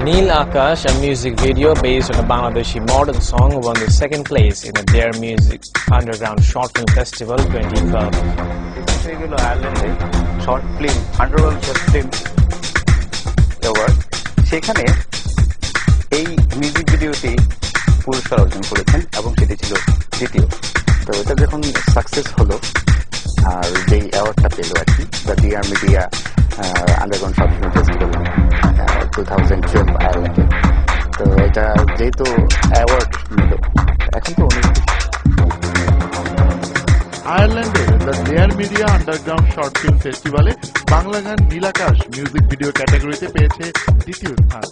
Neel Akash, a music video based on a Bangladeshi modern song, won the second place in the Dare Music Underground Short Film Festival 2012. এগুলো আয়ারল্যান্ডে short film underground short film award, সেখানে এই music ভিডিওটি পুরস্কার অর্জন করেছেন এবং সেটি ছিল দ্বিতীয়। তো এটা যখন সাকসেস হলো আর যেই অ্যাওয়ার্ডটা পেল আর কি, the dear media underground short film festival 2012 আয়ারল্যান্ডে। তো এটা যেহেতু অ্যাওয়ার্ড নিল, এখন তো আয়ারল্যান্ডের the dare media underground short film ফেস্টিভ্যালে বাংলা গান নীল আকাশ মিউজিক ভিডিও ক্যাটাগরিতে পেয়েছে দ্বিতীয় স্থান।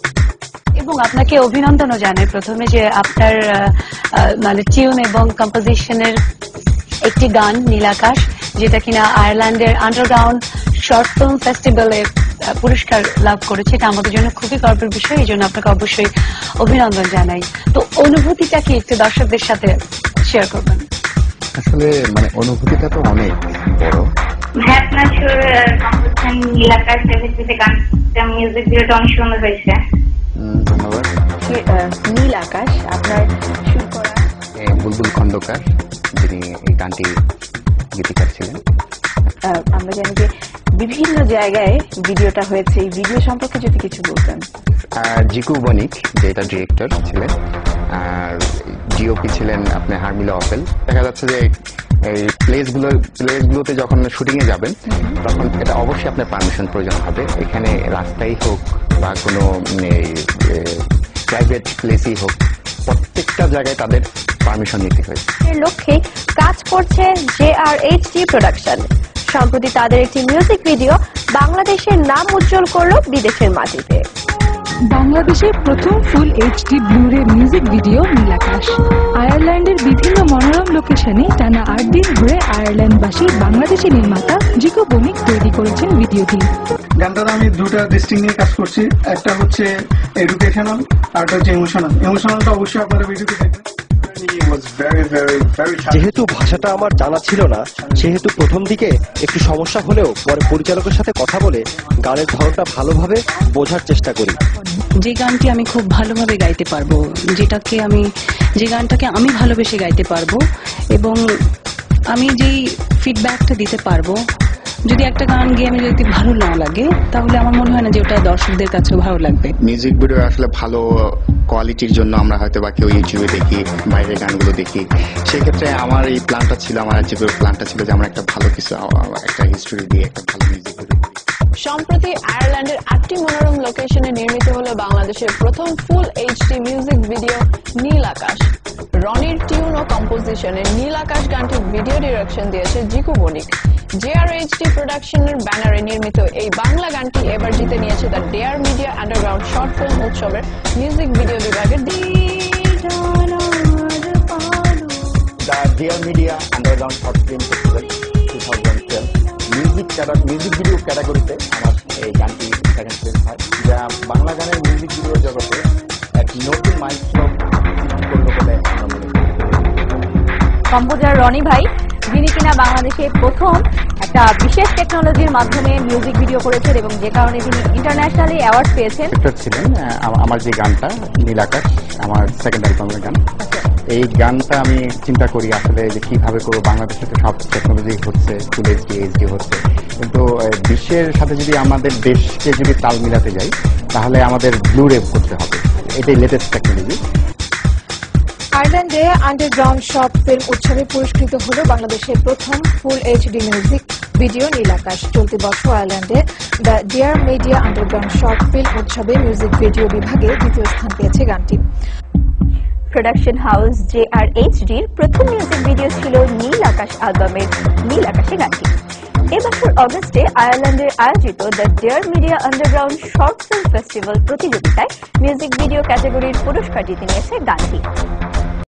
এবং আপনাকে অভিনন্দনও জানাই প্রথমে যে আপনার মানে টিউন এবং কম্পোজিশনের একটি গান নীল আকাশ, যেটা কিনা আয়ারল্যান্ডের আন্ডারগ্রাউন্ড শর্ট ফিল্ম ফেস্টিভ্যালে পুরস্কার লাভ করেছে। এটা আমাদের জন্য খুবই গর্বের বিষয়, এই জন্য আপনাকে অবশ্যই অভিনন্দন জানাই। তো অনুভূতিটা কি একটু দর্শকদের সাথে শেয়ার করবেন? আসলে মানে অনুভূতিটা তো অনেক বড়। ভাই আপনার কম্পোজিশন নীল আকাশ গানটা মিউজিক ভিডিওটা অনেক সুন্দর হয়েছে। ধন্যবাদ। নীল আকাশ আপনার শুট করা বুলবুল খন্দকার, যিনি এই গানটি গীতিকার ছিলেন। আমরা জানি যে বিভিন্ন জায়গায় ভিডিওটা হয়েছে, এই ভিডিও সম্পর্কে যদি কিছু বলতেন। জিকু বণিক যে এটা ডিরেক্টর ছিলেন, আর ডিওপি ছিলেন আপনি হারমিলা অপেল। দেখা যাচ্ছে যে এই প্লেসগুলোতে যখন শুটিং এ যাবেন তখন এটা অবশ্যই আপনার পারমিশন প্রয়োজন হবে। এখানে রাস্তাই হোক বা কোনো প্রাইভেট প্লেসই হোক, প্রত্যেকটা জায়গায় তাদের পারমিশন নিতে হয়। এর লক্ষ্যে কাজ করছে JRHD প্রোডাকশন। সম্প্রতি তাদের একটি মিউজিক ভিডিও বাংলাদেশের নাম উজ্জ্বল করলো বিদেশের মাটিতে। বাংলাদেশের প্রথম full HD ব্লুরে music video Neel আকাশ। আয়ারল্যান্ডের বিভিন্ন মনোরম লোকেশনে টানা 8 দিন ধরে আয়ারল্যান্ডবাসী বাংলাদেশি নির্মাতা জিকু বণিক তৈরি করেছেন ভিডিওটি। গানটাতে আমি দুটা ডিস্ট্রিক্ট নিয়ে কাজ করছি, একটা হচ্ছে এডুকেশনাল আর একটা হচ্ছে ইমোশনাল। ইমোশনালটা অবশ্যই আপনারা ভিডিওতে দেখবেন। যেহেতু ভাষাটা আমার জানা ছিল না, সেহেতু প্রথম দিকে একটু সমস্যা হলেও পরে পরিচালকের সাথে কথা বলে গানের ধরনটা ভালোভাবে বোঝার চেষ্টা করি। যে গানটি আমি খুব ভালোভাবে গাইতে পারবো, যে গানটাকে আমি ভালোবেসে গাইতে পারবো এবং আমি যেই ফিডব্যাকটা দিতে পারবো। যদি একটা গান গিয়ে আমি যদি ভালো না লাগে, তাহলে আমার মনে হয় না যে ওটা দর্শকদের কাছেও ভালো লাগবে। মিউজিক ভিডিও আসলে ভালো কোয়ালিটির জন্য আমরা হয়তো বা কেউ ইউটিউবে দেখি, বাইরের গানগুলো দেখি। সেক্ষেত্রে আমার এই প্ল্যানটা ছিল, আমার যে প্ল্যানটা ছিল যে আমরা একটা ভালো কিছু, একটা হিস্টোরি দিয়ে একটা ভালো মিউজিক ভিডিও। সম্প্রতি আয়ারল্যান্ডের 8টি মনোরম লোকেশনে নির্মিত হলো বাংলাদেশের প্রথম full HD music video Neel আকাশ। রনির টিউন ও কম্পোজিশনে নীল আকাশ গানটির ভিডিও ডিরেকশন দিয়েছে জিকু বণিক। JRHD প্রোডাকশনের ব্যানারে নির্মিত এই বাংলা গানটি এবার জিতে নিয়েছে the dare media underground short film উৎসবের মিউজিক ভিডিও বিভাগের the dare media underground short film festival 2012 music video ক্যাটাগরিতে আমার এই গানটি সেকেন্ড প্লেস হয়, যা বাংলা গানের মিউজিক ভিডিও জগতে এক নতুন মাইলস্টোন সৃষ্টি করলো বলে আমরা মনে করি। কম্পোজার রনি ভাই, যিনি কিনা বাংলাদেশে প্রথম একটা বিশেষ টেকনোলজির মাধ্যমে মিউজিক ভিডিও করেছেন এবং যে কারণে তিনি ইন্টারন্যাশনালি অ্যাওয়ার্ড পেয়েছেন। ছিলেন আমার যে গানটা নীল আকাশ, আমার সেকেন্ড অ্যালবামের গান। এই গানটা আমি চিন্তা করি আসলে যে কিভাবে করবো। বাংলাদেশে তো সব টেকনোলজি হচ্ছে, ফুল এইচডি হচ্ছে, কিন্তু বিশ্বের সাথে যদি আমাদের দেশকে যদি তাল মিলাতে যাই তাহলে আমাদের ব্লু রে করতে হবে। এটাই লেটেস্ট টেকনোলজি। আয়ারল্যান্ডে আন্ডারগ্রাউন্ড শর্ট ফিল্ম উৎসবে পুরস্কৃত হল বাংলাদেশের প্রথম full HD music video Neel Akash. চলতি বছর আয়ারল্যান্ডে the dare media underground short film উৎসবে মিউজিক ভিডিও বিভাগে দ্বিতীয় স্থান পেয়েছে গানটি। প্রোডাকশন হাউস JRHDর প্রথম মিউজিক ভিডিও ছিল নীল আকাশ অ্যালবামের নীল আকাশে গানটি। এবছর অগস্টে আয়ারল্যান্ডের আয়োজিত the dare media underground short film festival প্রতিযোগিতায় মিউজিক ভিডিও ক্যাটাগরির পুরস্কার জিতে নিয়েছে গানটি।